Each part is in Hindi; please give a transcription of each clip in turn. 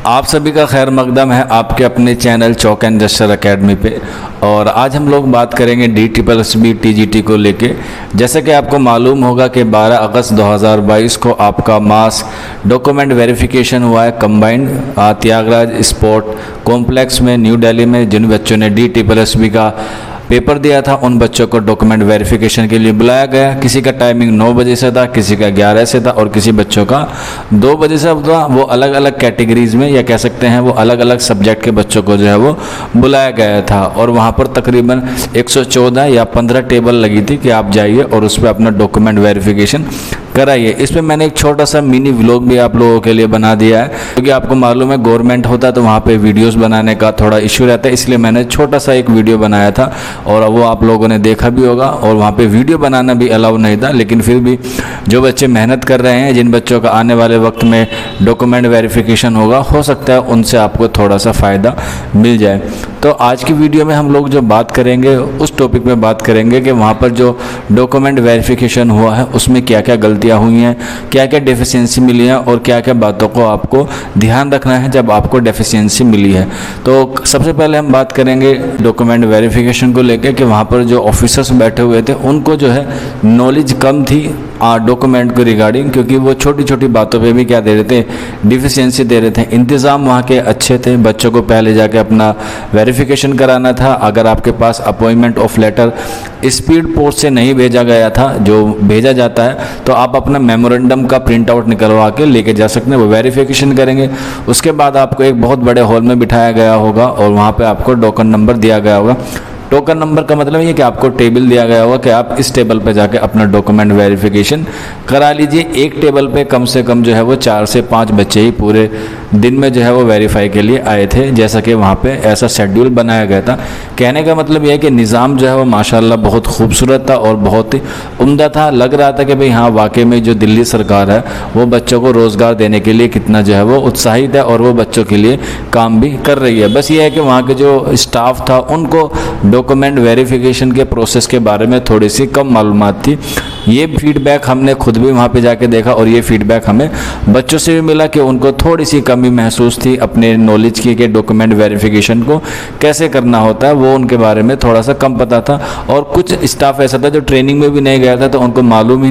आप सभी का खैर मकदम है आपके अपने channel chalk and Juster academy पे। और आज हम लोग बात करेंगे DSSB TGT को लेके। जैसे कि आपको मालूम होगा कि 12 अगस्त 2022 को आपका मास डॉक्यूमेंट वेरिफिकेशन हुआ है कंबाइंड त्यागराज स्पोर्ट कॉम्प्लेक्स में न्यू दिल्ली में। जिन बच्चों ने DSSB का पेपर दिया था उन बच्चों को डॉक्यूमेंट वेरिफिकेशन के लिए बुलाया गया। किसी का टाइमिंग 9 बजे से था, किसी का 11 से था और किसी बच्चों का 2 बजे से था। वो अलग अलग कैटेगरीज में या कह सकते हैं वो अलग अलग सब्जेक्ट के बच्चों को जो है वो बुलाया गया था। और वहाँ पर तकरीबन 114 या 15 टेबल लगी थी कि आप जाइए और उस पर अपना डॉक्यूमेंट वेरिफिकेशन कराइए। इस पर मैंने एक छोटा सा मिनी व्लॉग भी आप लोगों के लिए बना दिया है, क्योंकि आपको मालूम है गवर्नमेंट होता है तो वहाँ पे वीडियोस बनाने का थोड़ा इशू रहता है, इसलिए मैंने छोटा सा एक वीडियो बनाया था और वो आप लोगों ने देखा भी होगा। और वहाँ पे वीडियो बनाना भी अलाउ नहीं था, लेकिन फिर भी जो बच्चे मेहनत कर रहे हैं, जिन बच्चों का आने वाले वक्त में डॉक्यूमेंट वेरिफिकेशन होगा, हो सकता है उनसे आपको थोड़ा सा फ़ायदा मिल जाए। तो आज की वीडियो में हम लोग जो बात करेंगे उस टॉपिक में बात करेंगे कि वहाँ पर जो डॉक्यूमेंट वेरिफिकेशन हुआ है उसमें क्या क्या गलतियाँ हुई हैं, क्या क्या डेफिशिएंसी मिली है और क्या क्या बातों को आपको ध्यान रखना है जब आपको डेफिशिएंसी मिली है। तो सबसे पहले हम बात करेंगे डॉक्यूमेंट वेरिफिकेशन को लेकर कि वहाँ पर जो ऑफिसर्स बैठे हुए थे उनको जो है नॉलेज कम थी डॉक्यूमेंट को रिगार्डिंग, क्योंकि वो छोटी छोटी बातों पे भी क्या दे रहे थे, डिफिशियंसी दे रहे थे। इंतज़ाम वहाँ के अच्छे थे, बच्चों को पहले जाके अपना वेरिफिकेशन कराना था। अगर आपके पास appointment of letter speed post से नहीं भेजा गया था, जो भेजा जाता है, तो आप अपना मेमोरेंडम का प्रिंट आउट निकलवा के लेके जा सकते हैं, वो वेरिफिकेशन करेंगे। उसके बाद आपको एक बहुत बड़े हॉल में बिठाया गया होगा और वहाँ पर आपको टोकन नंबर दिया गया होगा। टोकन नंबर का मतलब ये कि आपको टेबल दिया गया होगा कि आप इस टेबल पे जाके अपना डॉक्यूमेंट वेरिफिकेशन करा लीजिए। एक टेबल पे कम से कम जो है वो 4 से 5 बच्चे ही पूरे दिन में जो है वो वेरीफाई के लिए आए थे, जैसा कि वहाँ पे ऐसा शेड्यूल बनाया गया था। कहने का मतलब यह है कि निज़ाम जो है वो माशाल्लाह बहुत खूबसूरत था और बहुत ही उम्दा था। लग रहा था कि भाई हाँ, वाकई में जो दिल्ली सरकार है वो बच्चों को रोज़गार देने के लिए कितना जो है वो उत्साहित है और वो बच्चों के लिए काम भी कर रही है। बस ये है कि वहाँ के जो स्टाफ था उनको डॉक्यूमेंट वेरिफिकेशन के प्रोसेस के बारे में थोड़ी सी कम मालूमात थी। ये फीडबैक हमने खुद भी वहाँ पे जाके देखा और ये फीडबैक हमें बच्चों से भी मिला कि उनको थोड़ी सी कमी महसूस थी अपने नॉलेज की, कि डॉक्यूमेंट वेरिफिकेशन को कैसे करना होता है वो उनके बारे में थोड़ा सा कम पता था। और कुछ स्टाफ ऐसा था जो ट्रेनिंग में भी नहीं गया था, तो उनको मालूम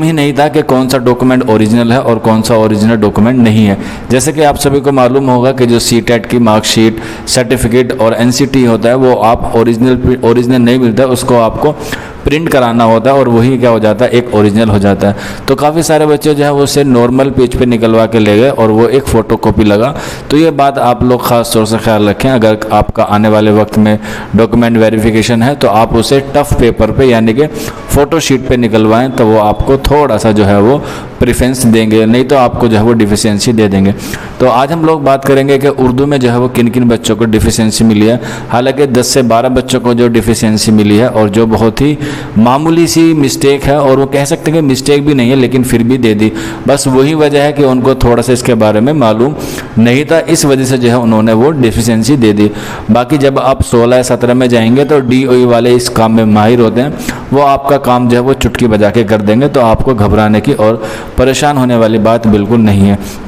ही नहीं था कि कौन सा डॉक्यूमेंट ओरिजिनल है और कौन सा ओरिजिनल डॉक्यूमेंट नहीं है। जैसे कि आप सभी को मालूम होगा कि जो CTET की मार्कशीट, सर्टिफिकेट और NCT होता है वो आप ओरिजिनल नहीं मिलता है, उसको आपको प्रिंट कराना होता है और वही क्या हो जाता है, एक ओरिजिनल हो जाता है। तो काफ़ी सारे बच्चे जो है वो उसे नॉर्मल पेज पे निकलवा के ले गए और वो एक फ़ोटोकॉपी लगा। तो ये बात आप लोग ख़ास तौर से ख्याल रखें, अगर आपका आने वाले वक्त में डॉक्यूमेंट वेरिफिकेशन है तो आप उसे टफ पेपर पे यानी कि फ़ोटो शीट पे निकलवाएं, तो वो आपको थोड़ा सा जो है वो प्रेफरेंस देंगे, नहीं तो आपको जो है वो डिफिशियंसी दे देंगे। तो आज हम लोग बात करेंगे कि उर्दू में जो है वो किन किन बच्चों को डिफिशियंसी मिली है। हालांकि 10 से 12 बच्चों को जो डिफिशियंसी मिली है और जो बहुत ही मामूली सी मिस्टेक है, और वो कह सकते हैं कि मिस्टेक भी नहीं है लेकिन फिर भी दे दी। बस वही वजह है कि उनको थोड़ा सा इसके बारे में मालूम नहीं था, इस वजह से जो है उन्होंने वो डिफिशियंसी दे दी। बाकी जब आप 16 या 17 में जाएंगे तो DOE वाले इस काम में माहिर होते हैं, वो आपका काम जो है वो चुटकी बजा के कर देंगे, तो आपको घबराने की और परेशान होने वाली बात बिल्कुल नहीं है।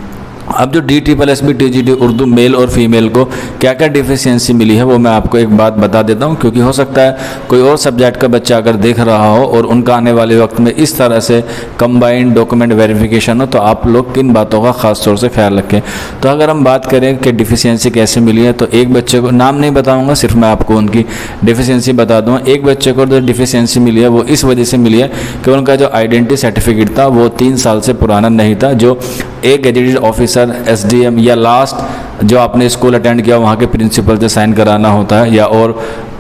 अब जो DSSB TGT उर्दू मेल और फीमेल को क्या क्या डिफिशियंसी मिली है वो मैं आपको एक बात बता देता हूँ, क्योंकि हो सकता है कोई और सब्जेक्ट का बच्चा अगर देख रहा हो और उनका आने वाले वक्त में इस तरह से कंबाइंड डॉक्यूमेंट वेरिफिकेशन हो, तो आप लोग किन बातों का ख़ास तौर से ख्याल रखें। तो अगर हम बात करें कि डिफिशियंसी कैसे मिली है, तो एक बच्चे को नाम नहीं बताऊँगा, सिर्फ मैं आपको उनकी डिफिशियंसी बता दूँगा। एक बच्चे को जो डिफिशियंसी मिली है वो इस वजह से मिली है कि उनका जो आइडेंटिटी सर्टिफिकेट था वो 3 साल से पुराना नहीं था। जो एक गेजेटेड ऑफिसर, SDM या लास्ट जो आपने स्कूल अटेंड किया वहाँ के प्रिंसिपल से साइन कराना होता है, या और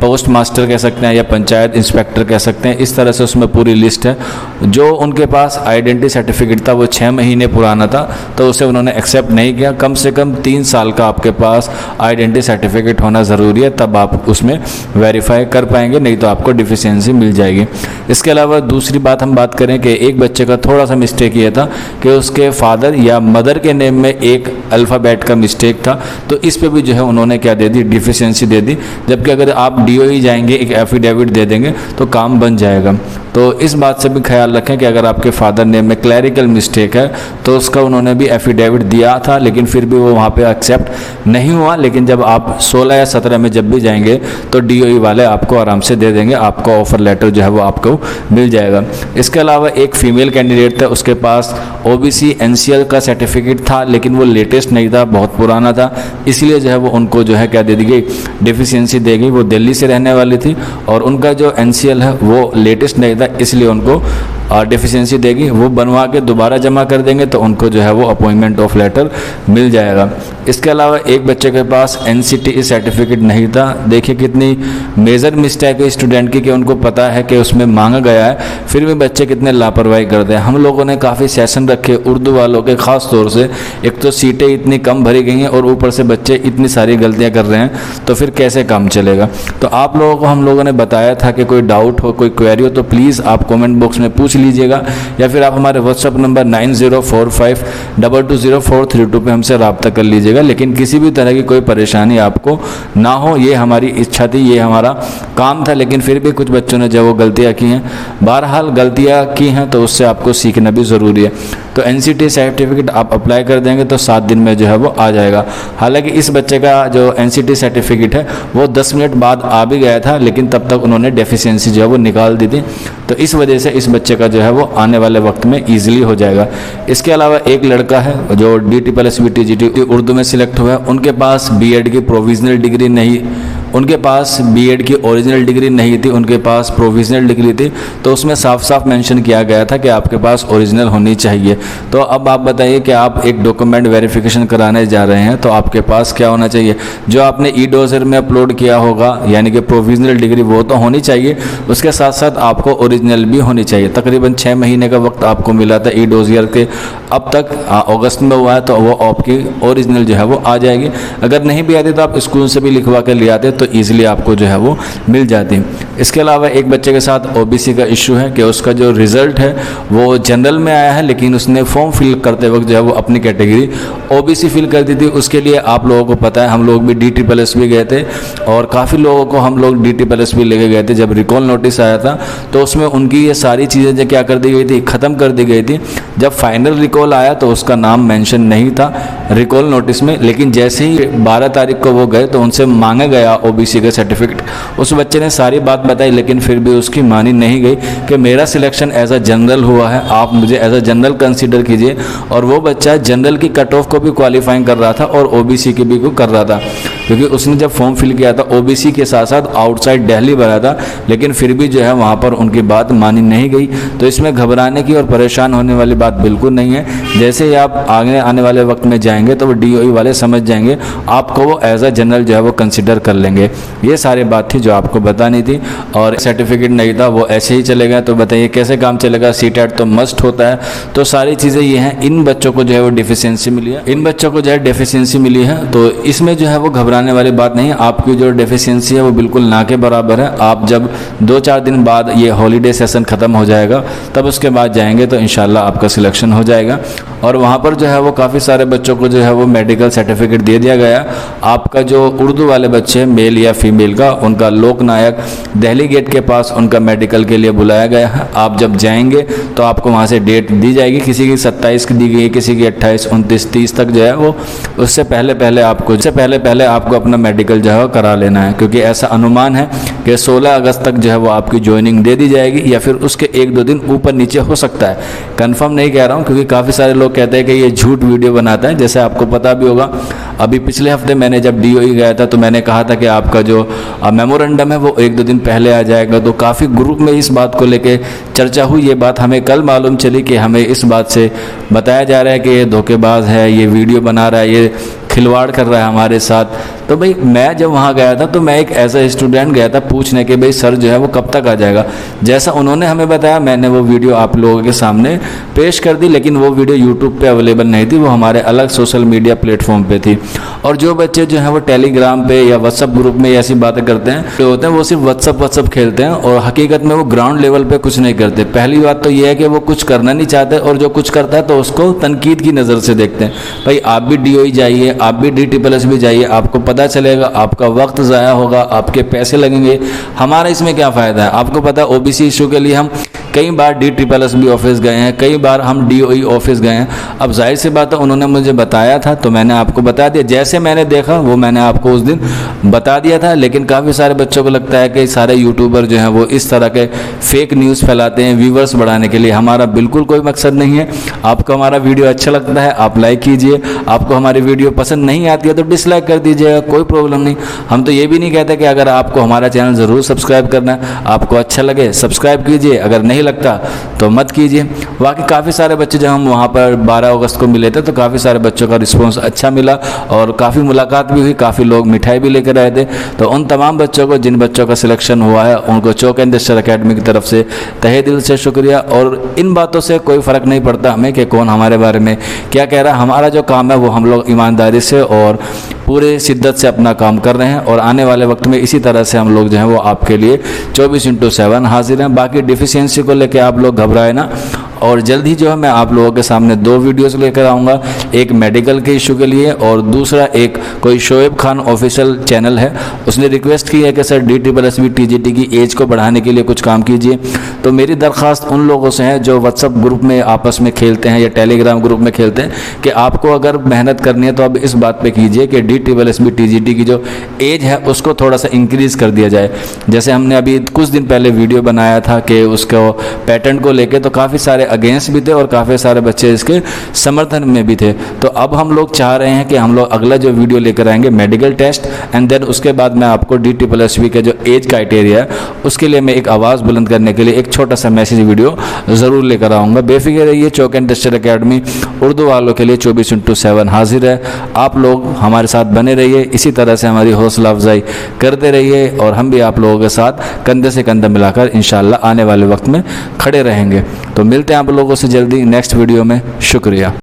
पोस्ट मास्टर कह सकते हैं या पंचायत इंस्पेक्टर कह सकते हैं, इस तरह से उसमें पूरी लिस्ट है। जो उनके पास आइडेंटिटी सर्टिफिकेट था वो 6 महीने पुराना था, तो उसे उन्होंने एक्सेप्ट नहीं किया। कम से कम 3 साल का आपके पास आइडेंटिटी सर्टिफिकेट होना ज़रूरी है, तब आप उसमें वेरीफाई कर पाएंगे, नहीं तो आपको डिफिशियंसी मिल जाएगी। इसके अलावा दूसरी बात हम बात करें कि एक बच्चे का थोड़ा सा मिस्टेक ये था कि उसके फादर या मदर के नेम में एक अल्फ़ाबेट का मिस्टेक था देखा तो इस पे भी जो है उन्होंने क्या दे दी, डिफिशियंसी दे दी। जबकि अगर आप DOE जाएंगे, एक एफिडेविट दे देंगे तो काम बन जाएगा। तो इस बात से भी ख्याल रखें कि अगर आपके फादर नेम में क्लैरिकल मिस्टेक है तो उसका उन्होंने भी एफिडेविट दिया था, लेकिन फिर भी वो वहाँ पे एक्सेप्ट नहीं हुआ। लेकिन जब आप 16 या 17 में जब भी जाएंगे तो DOE वाले आपको आराम से दे देंगे, आपका ऑफर लेटर जो है वो आपको मिल जाएगा। इसके अलावा एक फीमेल कैंडिडेट था, उसके पास OBC NCL का सर्टिफिकेट था, लेकिन वो लेटेस्ट नहीं था, बहुत पुराना था, इसलिए जो है वो उनको जो है क्या दे दी गई, डिफिशियंसी दे गई। वो दिल्ली से रहने वाली थी और उनका जो NCL है वो लेटेस्ट नहीं था, इसलिए उनको डिफिशियंसी देगी। वो बनवा के दोबारा जमा कर देंगे तो उनको जो है वो अपॉइंटमेंट ऑफ लेटर मिल जाएगा। इसके अलावा एक बच्चे के पास NCTE सर्टिफिकेट नहीं था। देखिए कितनी मेजर मिस्टेक है स्टूडेंट की कि उनको पता है कि उसमें मांगा गया है, फिर भी बच्चे कितने लापरवाही करते हैं। हम लोगों ने काफ़ी सेशन रखे उर्दू वालों के, ख़ास तौर से एक तो सीटें इतनी कम भरी गई हैं और ऊपर से बच्चे इतनी सारी गलतियाँ कर रहे हैं, तो फिर कैसे काम चलेगा। तो आप लोगों को हम लोगों ने बताया था कि कोई डाउट हो, कोई क्वेरी हो तो प्लीज़ आप कमेंट बॉक्स में पूछ लीजिएगा, या फिर आप हमारे व्हाट्सअप नंबर 9045220432 पे हमसे रब्ता कर लीजिएगा। लेकिन किसी भी तरह की कोई परेशानी आपको ना हो, ये हमारी इच्छा थी, ये हमारा काम था। लेकिन फिर भी कुछ बच्चों ने जो वो गलतियाँ की हैं, बहरहाल गलतियाँ की हैं तो उससे आपको सीखना भी ज़रूरी है। तो NCTE सर्टिफिकेट आप अप्लाई कर देंगे तो 7 दिन में जो है वो आ जाएगा। हालांकि इस बच्चे का जो NCTE सर्टिफिकेट है वो 10 मिनट बाद आ भी गया था, लेकिन तब तक उन्होंने डेफिशिएंसी जो है वो निकाल दी थी, तो इस वजह से इस बच्चे का जो है वो आने वाले वक्त में ईजिली हो जाएगा। इसके अलावा एक लड़का है जो DTPLSB TGT उर्दू में सिलेक्ट हुआ है, उनके पास B.Ed की प्रोविजनल डिग्री नहीं, उनके पास B.Ed की ओरिजिनल डिग्री नहीं थी, उनके पास प्रोविजनल डिग्री थी। तो उसमें साफ साफ मेंशन किया गया था कि आपके पास ओरिजिनल होनी चाहिए। तो अब आप बताइए कि आप एक डॉक्यूमेंट वेरिफिकेशन कराने जा रहे हैं तो आपके पास क्या होना चाहिए, जो आपने E-डोजर में अपलोड किया होगा यानी कि प्रोविजनल डिग्री वो तो होनी चाहिए, उसके साथ साथ आपको ओरिजिनल भी होनी चाहिए। तकरीबन 6 महीने का वक्त आपको मिला था E-डोजर के, अब तक अगस्त में हुआ है तो वो आपकी ओरिजिनल जो है वो आ जाएगी। अगर नहीं भी आती तो आप स्कूल से भी लिखवा कर ले आते तो ईजिली आपको जो है वो मिल जाती। इसके अलावा एक बच्चे के साथ OBC का इशू है कि उसका जो रिज़ल्ट है वो जनरल में आया है, लेकिन उसने फॉर्म फिल करते वक्त जो है वो अपनी कैटेगरी OBC फिल कर दी थी। उसके लिए आप लोगों को पता है हम लोग भी DTPLSB गए थे और काफ़ी लोगों को हम लोग DTPLSB लेके गए थे। जब रिकॉल नोटिस आया था तो उसमें उनकी ये सारी चीज़ें जो क्या कर दी गई थी, ख़त्म कर दी गई थी। जब फाइनल रिकॉल आया तो उसका नाम मेंशन नहीं था रिकॉल नोटिस में, लेकिन जैसे ही 12 तारीख को वो गए तो उनसे मांगा गया OBC का सर्टिफिकेट। उस बच्चे ने सारी बात बताई, लेकिन फिर भी उसकी मानी नहीं गई कि मेरा सिलेक्शन एज अ जनरल हुआ है, आप मुझे एज अ जनरल कंसीडर कीजिए। और वो बच्चा जनरल की कट ऑफ को भी क्वालिफाइंग कर रहा था और OBC की भी को कर रहा था, क्योंकि उसने जब फॉर्म फिल किया था OBC के साथ साथ आउटसाइड दिल्ली भरा था, लेकिन फिर भी जो है वहाँ पर उनकी बात मानी नहीं गई। तो इसमें घबराने की और परेशान होने वाली बात बिल्कुल नहीं है। जैसे ही आप आगे आने वाले वक्त में जाएंगे तो वो DOE वाले समझ जाएंगे, आपको वो एज अ जनरल जो है वो कंसिडर कर लेंगे। ये सारी बात थी जो आपको बतानी थी। और सर्टिफिकेट नहीं था वो ऐसे ही चले गए, तो बताइए कैसे काम चलेगा। CTET तो मस्ट होता है। तो सारी चीज़ें ये हैं, इन बच्चों को जो है वो डिफिशियंसी मिली है, इन बच्चों को जो है डेफिशिएंसी मिली है। तो इसमें जो है वो घबराने वाली बात नहीं है। आपकी जो डेफिशिएंसी है वो बिल्कुल ना के बराबर है। आप जब 2-4 दिन बाद ये हॉलीडे सेशन ख़त्म हो जाएगा तब उसके बाद जाएंगे तो इंशाल्लाह आपका सिलेक्शन हो जाएगा। और वहाँ पर जो है वो काफ़ी सारे बच्चों को जो है वो मेडिकल सर्टिफिकेट दे दिया गया। आपका जो उर्दू वाले बच्चे हैं मेल या फीमेल का, उनका लोकनायक दिल्ली गेट के पास उनका मेडिकल के लिए बुलाया गया है। आप जब जाएंगे तो आपको वहाँ से डेट दी जाएगी, किसी की 27 की दी गई है, किसी की 28, 29, 30 तक जो है वो, उससे पहले पहले आपको अपना मेडिकल जो है करा लेना है, क्योंकि ऐसा अनुमान है कि 16 अगस्त तक जो है वो आपकी ज्वाइनिंग दे दी जाएगी, या फिर उसके 1-2 दिन ऊपर नीचे हो सकता है। कंफर्म नहीं कह रहा हूँ, क्योंकि काफ़ी सारे लोग कहते हैं कि ये झूठ वीडियो बनाता है। जैसे आपको पता भी होगा, अभी पिछले हफ्ते मैंने जब DOE गया था तो मैंने कहा था कि आपका जो मेमोरेंडम है वो 1-2 दिन पहले आ जाएगा। तो काफ़ी ग्रुप में इस बात को लेके चर्चा हुई। ये बात हमें कल मालूम चली कि हमें इस बात से बताया जा रहा है कि ये धोखेबाज है, ये वीडियो बना रहा है, ये खिलवाड़ कर रहा है हमारे साथ। तो भाई मैं जब वहाँ गया था तो मैं एक एज ए स्टूडेंट गया था पूछने के भाई सर जो है वो कब तक आ जाएगा। जैसा उन्होंने हमें बताया मैंने वो वीडियो आप लोगों के सामने पेश कर दी, लेकिन वो वीडियो यूट्यूब पे अवेलेबल नहीं थी, वो हमारे अलग सोशल मीडिया प्लेटफॉर्म पे थी। और जो बच्चे जो हैं वो टेलीग्राम पे या व्हाट्सअप ग्रुप में ऐसी बातें करते हैं जो होते हैं वो सिर्फ व्हाट्सअप खेलते हैं और हकीकत में वो ग्राउंड लेवल पे कुछ नहीं करते। पहली बात तो ये है कि वो कुछ करना नहीं चाहते, और जो कुछ करता है तो उसको तनकीद की नज़र से देखते हैं। भाई आप भी DOE जाइए, आप भी DTPLSB जाइए, आपको पता चलेगा, आपका वक्त ज़ाया होगा, आपके पैसे लगेंगे, हमारा इसमें क्या फ़ायदा है। आपको पता है OBC इशू के लिए हम कई बार DTPLSB ऑफिस गए हैं, कई बार हम DOE ऑफिस गए हैं। अब जाहिर सी बात है उन्होंने मुझे बताया था तो मैंने आपको बता दिया, जैसे मैंने देखा वो मैंने आपको उस दिन बता दिया था। लेकिन काफ़ी सारे बच्चों को लगता है कि सारे यूट्यूबर जो हैं वो इस तरह के फेक न्यूज़ फैलाते हैं व्यूवर्स बढ़ाने के लिए। हमारा बिल्कुल कोई मकसद नहीं है। आपको हमारा वीडियो अच्छा लगता है आप लाइक कीजिए, आपको हमारी वीडियो पसंद नहीं आती है तो डिसलाइक कर दीजिएगा, कोई प्रॉब्लम नहीं। हम तो ये भी नहीं कहते कि अगर आपको हमारा चैनल ज़रूर सब्सक्राइब करना है, आपको अच्छा लगे सब्सक्राइब कीजिए, अगर नहीं लगता तो मत कीजिए। बाकी काफ़ी सारे बच्चे जब हम वहाँ पर 12 अगस्त को मिले थे तो काफ़ी सारे बच्चों का रिस्पांस अच्छा मिला और काफ़ी मुलाकात भी हुई, काफ़ी लोग मिठाई भी लेकर आए थे। तो उन तमाम बच्चों को, जिन बच्चों का सिलेक्शन हुआ है, उनको चौक एंड जस्टर अकेडमी की तरफ से तहे दिल से शुक्रिया। और इन बातों से कोई फ़र्क नहीं पड़ता हमें कि कौन हमारे बारे में क्या कह रहा है। हमारा जो काम है वो हम लोग ईमानदारी से और पूरे शिद्दत से अपना काम कर रहे हैं और आने वाले वक्त में इसी तरह से हम लोग जो हैं वो आपके लिए 24/7 हाजिर हैं। बाकी डिफिशियंसी को लेकर आप लोग घबराए ना, और जल्द ही जो है मैं आप लोगों के सामने 2 वीडियोस लेकर आऊँगा, एक मेडिकल के इशू के लिए और दूसरा एक कोई शोएब खान ऑफिशियल चैनल है, उसने रिक्वेस्ट की है कि सर DTPLSB TGT की एज को बढ़ाने के लिए कुछ काम कीजिए। तो मेरी दरख्वास्त उन लोगों से है जो व्हाट्सअप ग्रुप में आपस में खेलते हैं या टेलीग्राम ग्रुप में खेलते हैं कि आपको अगर मेहनत करनी है तो अब इस बात पर कीजिए कि DTPLSB TGT की जो एज है उसको थोड़ा सा इंक्रीज़ कर दिया जाए। जैसे हमने अभी कुछ दिन पहले वीडियो बनाया था कि उसको पैटर्न को लेकर, तो काफ़ी सारे अगेंस्ट भी थे और काफ़ी सारे बच्चे इसके समर्थन में भी थे। तो अब हम लोग चाह रहे हैं कि हम लोग अगला जो वीडियो लेकर आएंगे मेडिकल टेस्ट, एंड देन उसके बाद मैं आपको DTPLSB के जो एज क्राइटेरिया है उसके लिए मैं एक आवाज़ बुलंद करने के लिए एक छोटा सा मैसेज वीडियो ज़रूर लेकर आऊँगा। बेफिक्र रहिए, chalk and Juster academy Urdu वालों के लिए 24/7 हाजिर है। आप लोग हमारे साथ बने रहिए, इसी तरह से हमारी हौसला अफजाई करते रहिए और हम भी आप लोगों के साथ कंधे से कंधा मिलाकर इंशाल्लाह आने वाले वक्त में खड़े रहेंगे। तो मिलते हैं आप लोगों से जल्दी नेक्स्ट वीडियो में। शुक्रिया।